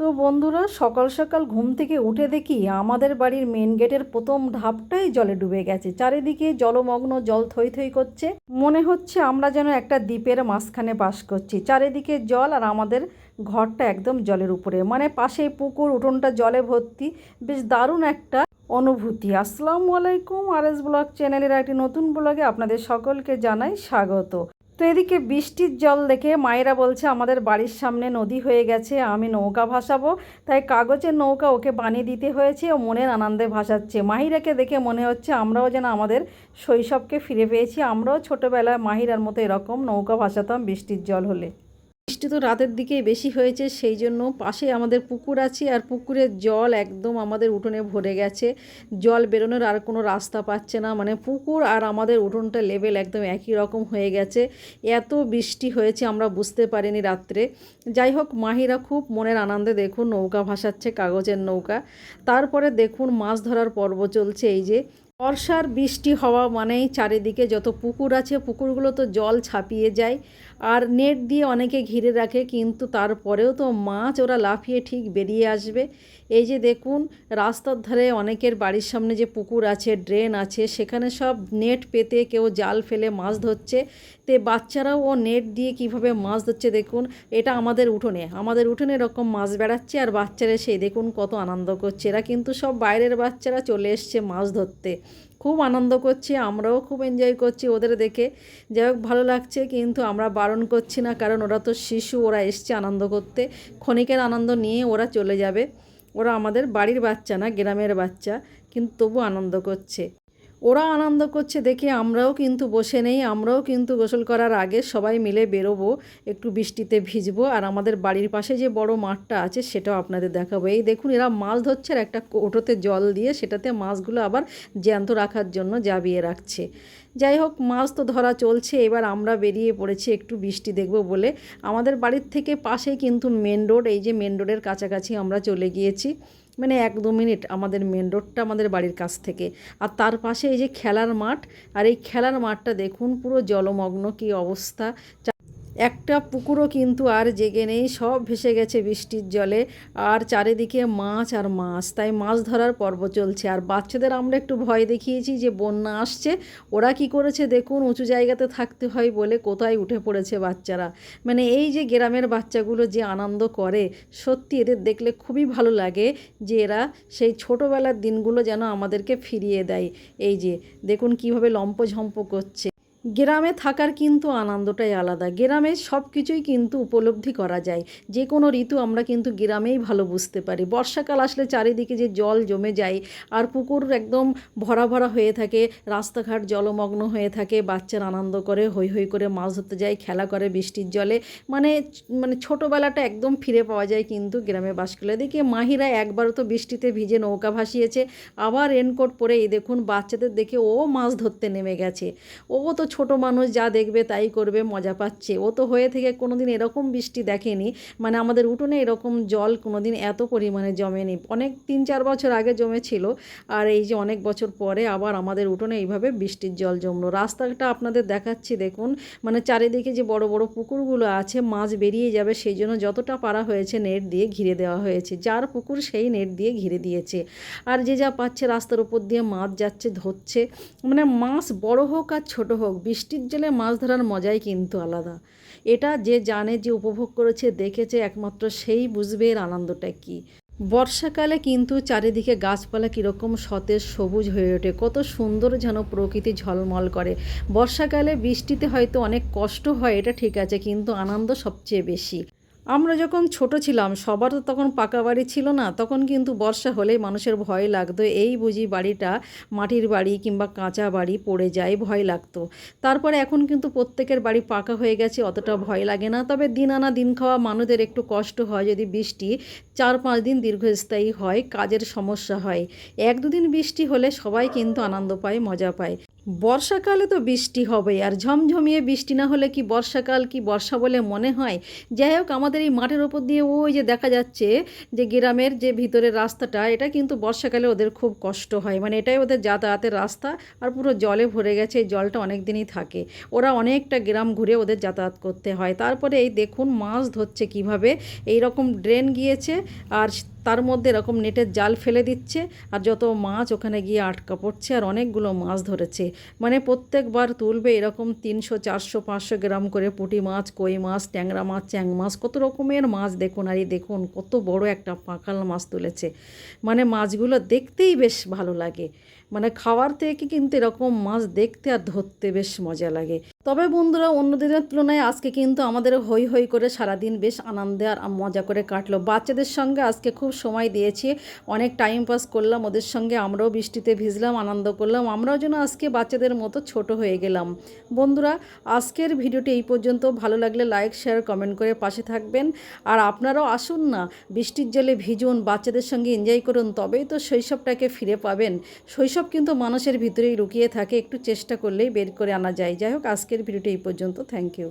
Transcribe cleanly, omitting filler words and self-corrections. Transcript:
তো বন্ধুরা, সকাল সকাল ঘুম থেকে উঠে দেখি আমাদের বাড়ির মেন গেটের প্রথম ধাপটাই জলে ডুবে গেছে। চারিদিকে জলমগ্ন, জল থই থই করছে। মনে হচ্ছে আমরা যেন একটা দ্বীপের মাঝখানে বাস করছি। চারিদিকে জল আর আমাদের ঘরটা একদম জলের উপরে, মানে পাশে পুকুর, উঠোনটা জলে ভর্তি। বেশ দারুণ একটা অনুভূতি। আসসালামু আলাইকুম, RS ব্লগ চ্যানেলের একটি নতুন ব্লগে আপনাদের সকলকে জানাই স্বাগত। তো এদিকে বৃষ্টির জল দেখে মায়েরা বলছে আমাদের বাড়ির সামনে নদী হয়ে গেছে, আমি নৌকা ভাসাবো। তাই কাগজের নৌকা ওকে বানিয়ে দিতে হয়েছে, ও মনের আনন্দে ভাসাচ্ছে। মাহিরাকে দেখে মনে হচ্ছে আমরাও যেন আমাদের শৈশবকে ফিরে পেয়েছি। আমরাও ছোটোবেলায় মাহিরার মতো এরকম নৌকা ভাসাতাম বৃষ্টির জল হলে। বৃষ্টি তো রাতের দিকেই বেশি হয়েছে, সেই জন্য পাশে আমাদের পুকুর আছে, আর পুকুরের জল একদম আমাদের উঠোনে ভরে গেছে। জল বেরোনোর আর কোনো রাস্তা পাচ্ছে না, মানে পুকুর আর আমাদের উঠোনটা লেভেল একদম একই রকম হয়ে গেছে। এত বৃষ্টি হয়েছে আমরা বুঝতে পারিনি রাত্রে। যাই হোক, মাহিরা খুব মনের আনন্দে দেখুন নৌকা ভাসাচ্ছে, কাগজের নৌকা। তারপরে দেখুন মাছ ধরার পর্ব চলছে। এই যে বর্ষার বৃষ্টি হওয়া মানেই চারিদিকে যত পুকুর আছে পুকুরগুলো তো জল ছাপিয়ে যায়, আর নেট দিয়ে অনেকে ঘিরে রাখে, কিন্তু তারপরেও তো মাছ ওরা লাফিয়ে ঠিক বেরিয়ে আসবে। এই যে দেখুন রাস্তার ধারে অনেকের বাড়ির সামনে যে পুকুর আছে, ড্রেন আছে, সেখানে সব নেট পেতে কেউ জাল ফেলে মাছ ধরছে। তে বাচ্চারাও ও নেট দিয়ে কিভাবে মাছ ধরছে দেখুন। এটা আমাদের উঠোনে এরকম মাছ বেড়াচ্ছে, আর বাচ্চারা সেই দেখুন কত আনন্দ করছে। এরা কিন্তু সব বাইরের বাচ্চারা চলে এসছে মাছ ধরতে, খুব আনন্দ করছে। আমরাও খুব এনজয় করছি ওদের দেখে। যাই হোক, ভালো লাগছে, কিন্তু আমরা বারণ করছি না, কারণ ওরা তো শিশু, ওরা এসছে আনন্দ করতে। ক্ষণিকের আনন্দ নিয়ে ওরা চলে যাবে। ওরা আমাদের বাড়ির বাচ্চা না, গ্রামের বাচ্চা, কিন্তু তবু আনন্দ করছে। ওরা আনন্দ করছে দেখে আমরাও কিন্তু বসে নেই। আমরাও কিন্তু গোসল করার আগে সবাই মিলে বেরোবো, একটু বৃষ্টিতে ভিজবো। আর আমাদের বাড়ির পাশে যে বড় মাঠটা আছে সেটাও আপনাদের দেখাবো। এই দেখুন এরা মাছ ধরছে, আর একটা কৌটোতে জল দিয়ে সেটাতে মাছগুলো আবার জ্যান্ত রাখার জন্য জাবিয়ে রাখছে। যাই হোক, মাছ তো ধরা চলছে। এবার আমরা বেরিয়ে পড়েছি একটু বৃষ্টি দেখব বলে। আমাদের বাড়ির থেকে পাশেই কিন্তু মেন রোড। এই যে মেন রোডের কাছাকাছি আমরা চলে গিয়েছি, মানে 1-2 মিনিট আমাদের মেন রোডটা আমাদের বাড়ির কাছ থেকে। আর তার পাশে এই যে খেলার মাঠ, আর এই খেলার মাঠটা দেখুন পুরো জলমগ্ন, কী অবস্থা। একটা পুকুরও কিন্তু আর জেগে নেই, সব ভেসে গেছে বৃষ্টির জলে। আর চারিদিকে মাছ আর মাছ, তাই মাছ ধরার পর্ব চলছে। আর বাচ্চাদের আমরা একটু ভয় দেখিয়েছি যে বন্যা আসছে। ওরা কি করেছে দেখুন, উঁচু জায়গাতে থাকতে হয় বলে কোথায় উঠে পড়েছে বাচ্চারা। মানে এই যে গ্রামের বাচ্চাগুলো যে আনন্দ করে, সত্যি এদের দেখলে খুবই ভালো লাগে, যে এরা সেই ছোটোবেলার দিনগুলো যেন আমাদেরকে ফিরিয়ে দেয়। এই যে দেখুন কীভাবে লম্পঝম্প করছে। গ্রামে থাকার কিন্তু আনন্দটাই আলাদা। গ্রামে সব কিছুই কিন্তু উপলব্ধি করা যায়। যে কোনো ঋতু আমরা কিন্তু গ্রামেই ভালো বুঝতে পারি। বর্ষাকাল আসলে চারিদিকে যে জল জমে যায়, আর পুকুর একদম ভরা ভরা হয়ে থাকে, রাস্তাঘাট জলমগ্ন হয়ে থাকে, বাচ্চারা আনন্দ করে, হৈ হৈ করে মাছ ধরতে যায়, খেলা করে বৃষ্টির জলে। মানে মানে ছোটোবেলাটা একদম ফিরে পাওয়া যায় কিন্তু গ্রামে বাস করলে। দেখি মাহিরা একবারও তো বৃষ্টিতে ভিজে নৌকা ভাসিয়েছে, আবার রেনকোট পরে এই দেখুন বাচ্চাদের দেখে ও মাছ ধরতে নেমে গেছে। ও তো ছোট মানুষ, যা দেখবে তাই করবে, মজা পাচ্ছে। ও তো হয়ে থেকে কোনো দিন এরকম বৃষ্টি দেখেনি, মানে আমাদের উঠোনে এরকম জল কোনো দিন এত পরিমাণে জমেনি। অনেক 3-4 বছর আগে জমেছিল, আর এই যে অনেক বছর পরে আবার আমাদের উঠোনে এইভাবে বৃষ্টির জল জমলো। রাস্তাটা আপনাদের দেখাচ্ছি দেখুন, মানে চারিদিকে যে বড় বড় পুকুরগুলো আছে, মাছ বেরিয়ে যাবে সেই জন্য যতটা পারা হয়েছে নেট দিয়ে ঘিরে দেওয়া হয়েছে। যার পুকুর সেই নেট দিয়ে ঘিরে দিয়েছে, আর যে যা পাচ্ছে রাস্তার উপর দিয়ে মাছ যাচ্ছে, ধরছে। মানে মাছ বড় হোক আর ছোট হোক, বৃষ্টির জলে মাছ ধরার মজাই কিন্তু আলাদা। এটা যে জানে, যে উপভোগ করেছে, দেখেছে, একমাত্র সেই বুঝবে এর আনন্দটা কী। বর্ষাকালে কিন্তু চারিদিকে গাছপালা কীরকম সতেজ সবুজ হয়ে ওঠে, কত সুন্দর যেন প্রকৃতি ঝলমল করে। বর্ষাকালে বৃষ্টিতে হয়তো অনেক কষ্ট হয়, এটা ঠিক আছে, কিন্তু আনন্দ সবচেয়ে বেশি। আমরা যখন ছোট ছিলাম, সবার তো তখন পাকা বাড়ি ছিল না, তখন কিন্তু বর্ষা হলেই মানুষের ভয় লাগতো। এই বুঝি বাড়িটা মাটির বাড়ি কিংবা কাঁচা বাড়ি, পড়ে যায়, ভয় লাগতো। তারপরে এখন কিন্তু প্রত্যেকের বাড়ি পাকা হয়ে গেছে, অতটা ভয় লাগে না। তবে দিন আনা দিন খাওয়া মানুষদের একটু কষ্ট হয় যদি বৃষ্টি 4-5 দিন দীর্ঘস্থায়ী হয়, কাজের সমস্যা হয়। 1-2 দিন বৃষ্টি হলে সবাই কিন্তু আনন্দ পায়, মজা পায়। বর্ষাকালে তো বৃষ্টি হবেই, আর ঝমঝমিয়ে বৃষ্টি না হলে কি বর্ষাকাল কি বর্ষা বলে মনে হয়। যাই হোক, আমাদের এই মাঠের ওপর দিয়ে ওই যে দেখা যাচ্ছে যে গ্রামের যে ভিতরের রাস্তাটা, এটা কিন্তু বর্ষাকালে ওদের খুব কষ্ট হয়, মানে এটাই ওদের যাতায়াতের রাস্তা। আর পুরো জলে ভরে গেছে, এই জলটা অনেক দিনই থাকে, ওরা অনেকটা গ্রাম ঘুরে ওদের যাতায়াত করতে হয়। তারপরে এই দেখুন মাছ ধরছে কিভাবে, এই রকম ড্রেন গিয়েছে আর তার মধ্যে এরকম নেটের জাল ফেলে দিচ্ছে, আর যত মাছ ওখানে গিয়ে আটকা পড়ছে, আর অনেকগুলো মাছ ধরেছে। মানে প্রত্যেকবার তুলবে এরকম 300 400 500 গ্রাম করে পুঁটি মাছ, কই মাছ, ট্যাংরা মাছ, চ্যাং মাছ, কত রকমের মাছ দেখুন। আর এই দেখুন কত বড় একটা পাঁকাল মাছ তুলেছে। মানে মাছগুলো দেখতেই বেশ ভালো লাগে, মানে খাওয়ার থেকে কিন্তু এরকম মাছ দেখতে আর ধরতে বেশ মজা লাগে। তবে বন্ধুরা, অন্য দিনের তুলনায় আজকে কিন্তু আমাদের হই হই করে সারাদিন বেশ আনন্দে আর মজা করে কাটলো। বাচ্চাদের সঙ্গে আজকে খুব সময় দিয়েছি, অনেক টাইম পাস করলাম ওদের সঙ্গে, আমরাও বৃষ্টিতে ভিজলাম, আনন্দ করলাম, আমরাও যেন আজকে বাচ্চাদের মতো ছোট হয়ে গেলাম। বন্ধুরা, আজকের ভিডিওটি এই পর্যন্ত। ভালো লাগলে লাইক শেয়ার কমেন্ট করে পাশে থাকবেন। আর আপনারাও আসুন না, বৃষ্টির জলে ভিজুন, বাচ্চাদের সঙ্গে এনজয় করুন, তবেই তো শৈশবটাকে ফিরে পাবেন। শৈশব কিন্তু মানুষের ভিতরেই লুকিয়ে থাকে, একটু চেষ্টা করলেই বের করে আনা যায়। যাই হোক, আজকের ভিডিওটি এই পর্যন্ত। Thank you.